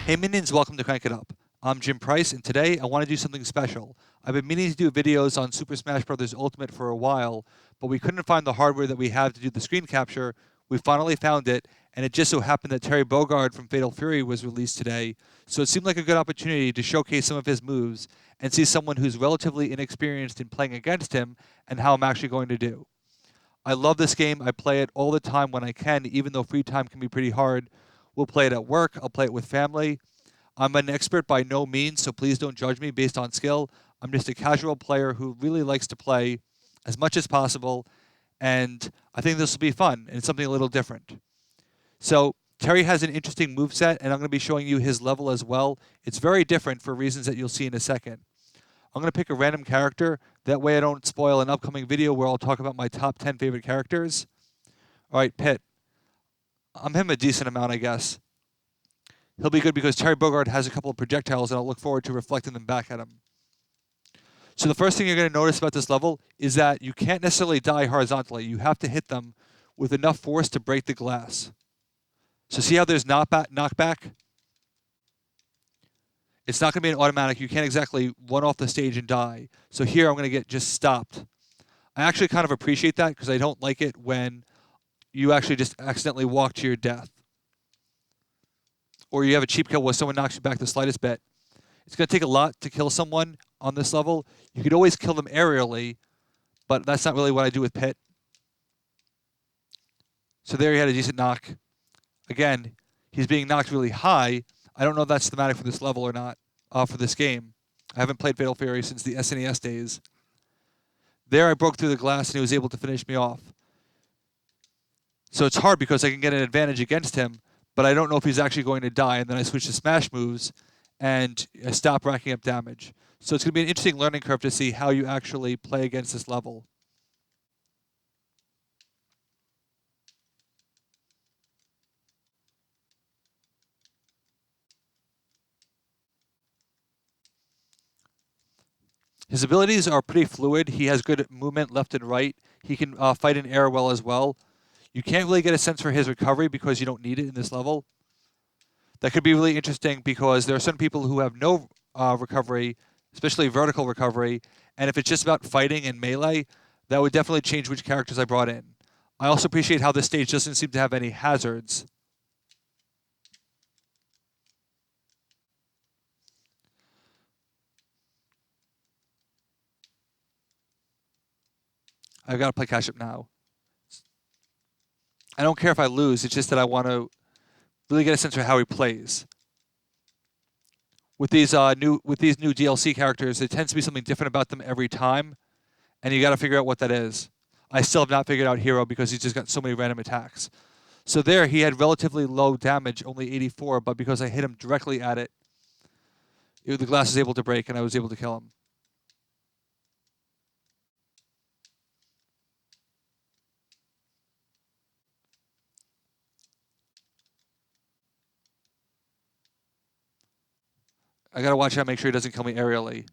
Hey minions, welcome to Crank It Up. I'm Jim Price, and today I want to do something special. I've been meaning to do videos on Super Smash Bros. Ultimate for a while, but we couldn't find the hardware that we have to do the screen capture. We finally found it, and it just so happened that Terry Bogard from Fatal Fury was released today, so it seemed like a good opportunity to showcase some of his moves and see someone who's relatively inexperienced in playing against him and how I'm actually going to do. I love this game. I play it all the time when I can, even though free time can be pretty hard. We'll play it at work. I'll play it with family. I'm an expert by no means, so please don't judge me based on skill. I'm just a casual player who really likes to play as much as possible, and I think this will be fun and something a little different. So Terry has an interesting moveset, and I'm going to be showing you his level as well. It's very different for reasons that you'll see in a second. I'm going to pick a random character. That way I don't spoil an upcoming video where I'll talk about my top 10 favorite characters. All right, Pit. I'm him a decent amount, I guess. He'll be good because Terry Bogard has a couple of projectiles, and I'll look forward to reflecting them back at him. So the first thing you're going to notice about this level is that you can't necessarily die horizontally. You have to hit them with enough force to break the glass. So see how there's knockback? It's not going to be an automatic. You can't exactly run off the stage and die. So here I'm going to get just stopped. I actually kind of appreciate that because I don't like it when you actually just accidentally walk to your death. Or you have a cheap kill where someone knocks you back the slightest bit. It's going to take a lot to kill someone on this level. You could always kill them aerially, but that's not really what I do with Pit. So there he had a decent knock. Again, he's being knocked really high. I don't know if that's thematic for this level or not, for this game. I haven't played Fatal Fury since the SNES days. There I broke through the glass and he was able to finish me off. So it's hard because I can get an advantage against him, but I don't know if he's actually going to die. And then I switch to smash moves and I stop racking up damage. So it's going to be an interesting learning curve to see how you actually play against this level. His abilities are pretty fluid. He has good movement left and right. He can fight in air well as well. You can't really get a sense for his recovery because you don't need it in this level. That could be really interesting because there are some people who have no recovery, especially vertical recovery, and if it's just about fighting and melee, that would definitely change which characters I brought in. I also appreciate how this stage doesn't seem to have any hazards. I've got to play catch up now. I don't care if I lose, it's just that I want to really get a sense for how he plays. With these new DLC characters, there tends to be something different about them every time, and you got to figure out what that is. I still have not figured out Hero because he's just got so many random attacks. So there, he had relatively low damage, only 84, but because I hit him directly at it, the glass was able to break, and I was able to kill him. I got to watch out, make sure he doesn't kill me aerially.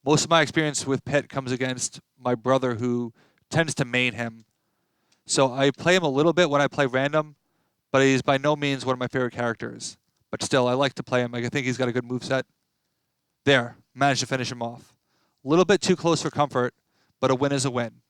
Most of my experience with Pit comes against my brother, who tends to main him. So I play him a little bit when I play random, but he's by no means one of my favorite characters. But still, I like to play him. I think he's got a good moveset. There, managed to finish him off. A little bit too close for comfort, but a win is a win.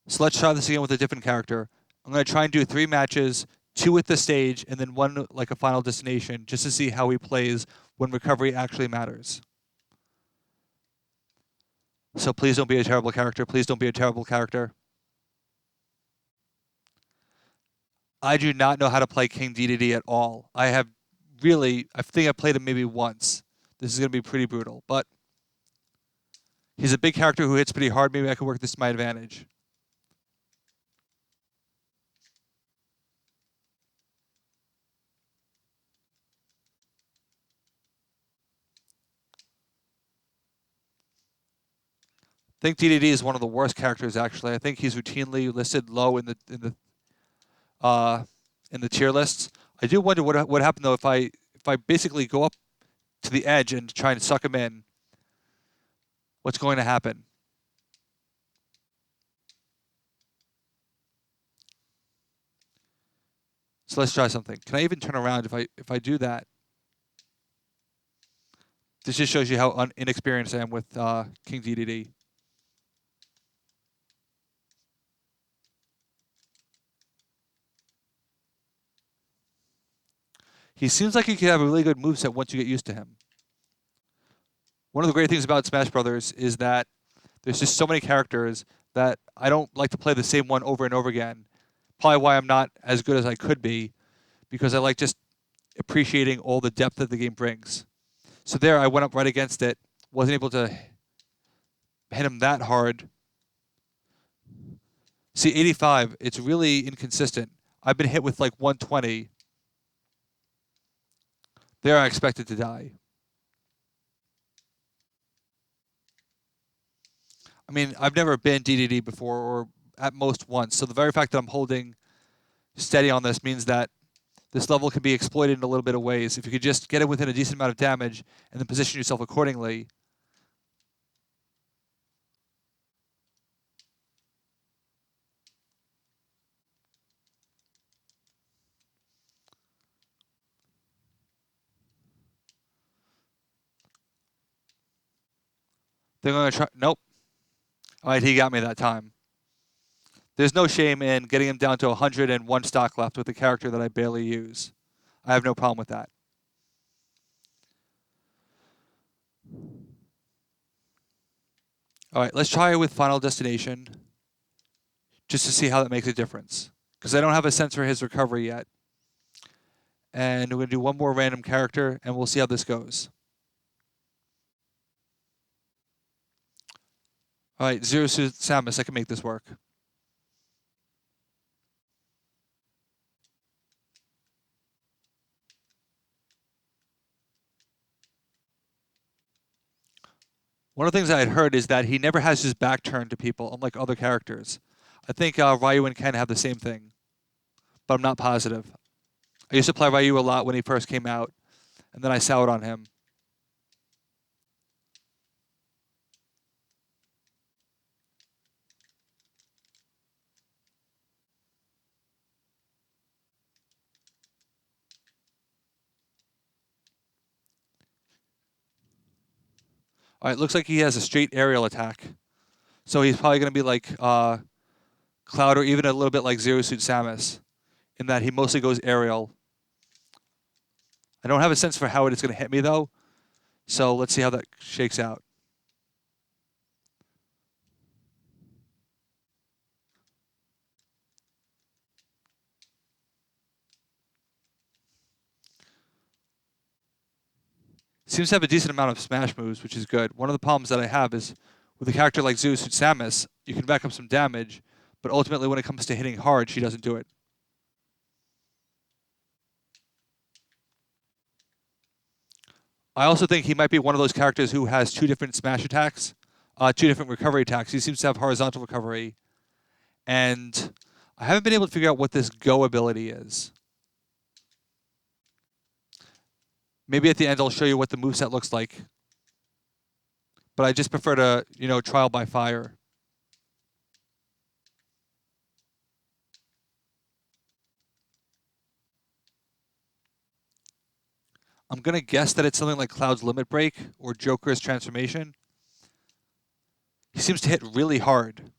So let's try this again with a different character. I'm going to try and do 3 matches, 2 at the stage, and then 1 like a final destination, just to see how he plays when recovery actually matters. So please don't be a terrible character. Please don't be a terrible character. I do not know how to play King DDD at all. I think I played him maybe once. This is going to be pretty brutal, but he's a big character who hits pretty hard. Maybe I can work this to my advantage. I think DDD is one of the worst characters, actually. I think he's routinely listed low in the tier lists. I do wonder what happened though if I basically go up to the edge and try and suck him in. What's going to happen? So let's try something. Can I even turn around if I do that? This just shows you how inexperienced I am with King DDD. He seems like he could have a really good moveset once you get used to him. One of the great things about Smash Brothers is that there's just so many characters that I don't like to play the same one over and over again. Probably why I'm not as good as I could be, because I like just appreciating all the depth that the game brings. So there, I went up right against it, wasn't able to hit him that hard. See, 85, it's really inconsistent. I've been hit with like 120. There, I expected to die. I mean, I've never been DDD before, or at most once. So the very fact that I'm holding steady on this means that this level can be exploited in a little bit of ways. If you could just get it within a decent amount of damage and then position yourself accordingly. They're going to try. Nope. All right, he got me that time. There's no shame in getting him down to 101 stock left with a character that I barely use. I have no problem with that. All right, let's try it with Final Destination just to see how that makes a difference. Because I don't have a sense for his recovery yet. And we're going to do one more random character, and we'll see how this goes. All right, Zero Suit Samus, I can make this work. One of the things I had heard is that he never has his back turned to people, unlike other characters. I think Ryu and Ken have the same thing, but I'm not positive. I used to play Ryu a lot when he first came out, and then I soured on him. All right, looks like he has a straight aerial attack. So he's probably going to be like Cloud or even a little bit like Zero Suit Samus, in that he mostly goes aerial. I don't have a sense for how it is going to hit me, though. So let's see how that shakes out. Seems to have a decent amount of smash moves, which is good. One of the problems that I have is with a character like Zero Suit Samus, you can back up some damage, but ultimately when it comes to hitting hard, she doesn't do it. I also think he might be one of those characters who has two different smash attacks, two different recovery attacks. He seems to have horizontal recovery, and I haven't been able to figure out what this go ability is. Maybe at the end I'll show you what the moveset looks like. But I just prefer to, trial by fire. I'm going to guess that it's something like Cloud's Limit Break or Joker's Transformation. He seems to hit really hard.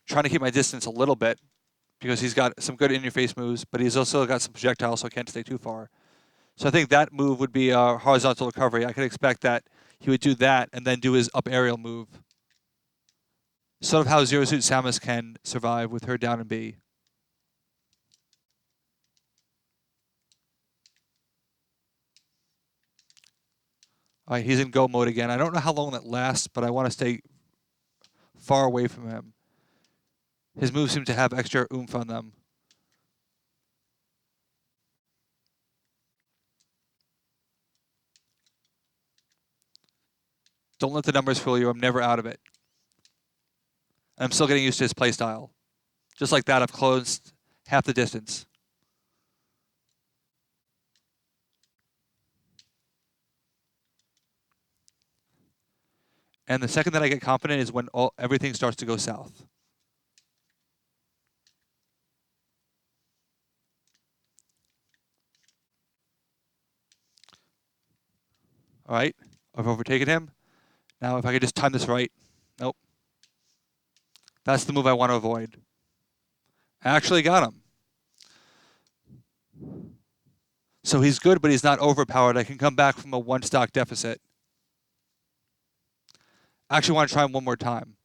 Trying to keep my distance a little bit because he's got some good in-your-face moves, but he's also got some projectiles, so I can't stay too far. So I think that move would be a horizontal recovery. I could expect that he would do that and then do his up aerial move. Sort of how Zero Suit Samus can survive with her down and B. All right, he's in go mode again. I don't know how long that lasts, but I want to stay far away from him. His moves seem to have extra oomph on them. Don't let the numbers fool you. I'm never out of it. I'm still getting used to his playstyle. Just like that, I've closed half the distance. And the second that I get confident is when everything starts to go south. All right, I've overtaken him. Now if I could just time this right. Nope. That's the move I want to avoid. I actually got him. So he's good, but he's not overpowered. I can come back from a one stock deficit. I actually want to try him one more time.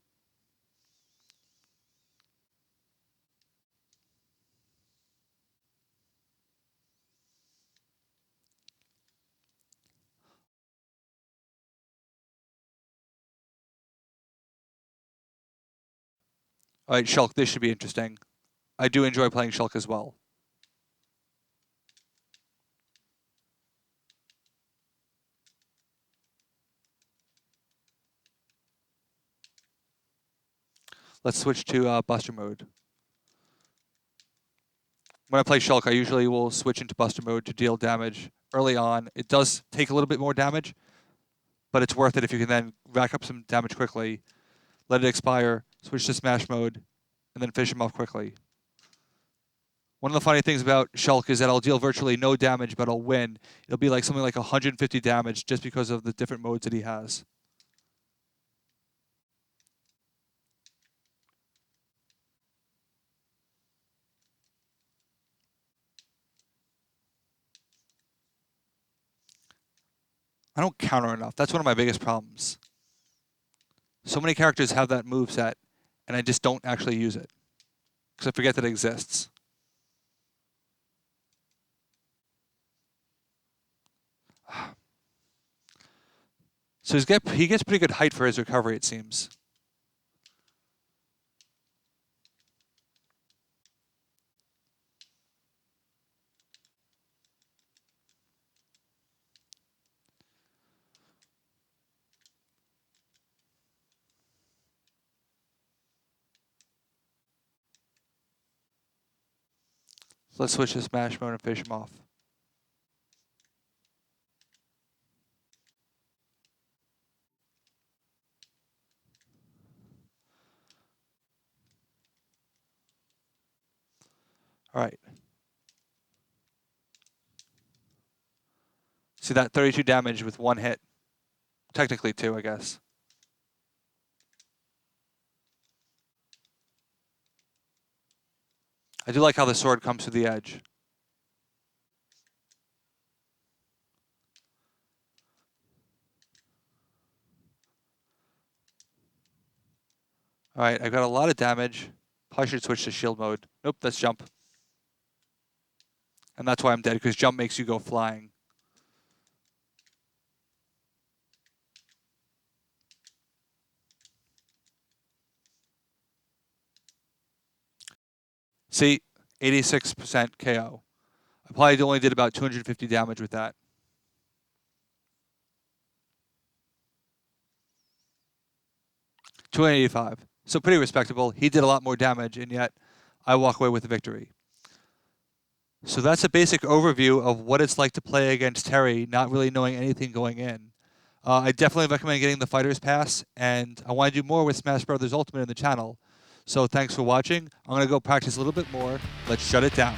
All right, Shulk, this should be interesting. I do enjoy playing Shulk as well. Let's switch to Buster mode. When I play Shulk, I usually will switch into Buster mode to deal damage early on. It does take a little bit more damage, but it's worth it if you can then rack up some damage quickly, let it expire, switch to Smash mode, and then finish him off quickly. One of the funny things about Shulk is that I'll deal virtually no damage, but I'll win. It'll be like something like 150 damage just because of the different modes that he has. I don't counter enough. That's one of my biggest problems. So many characters have that move set, and I just don't actually use it because I forget that it exists. So he gets pretty good height for his recovery, it seems. So let's switch to Smash mode and finish him off. All right. See that 32 damage with one hit. Technically two, I guess. I do like how the sword comes to the edge. All right, I've got a lot of damage. Probably should switch to shield mode. Nope, that's jump. And that's why I'm dead, because jump makes you go flying. See, 86% KO. I probably only did about 250 damage with that. $285. So pretty respectable. He did a lot more damage, and yet I walk away with the victory. So that's a basic overview of what it's like to play against Terry, not really knowing anything going in. I definitely recommend getting the Fighter's Pass, and I want to do more with Smash Brothers Ultimate in the channel. So thanks for watching. I'm going to go practice a little bit more. Let's shut it down.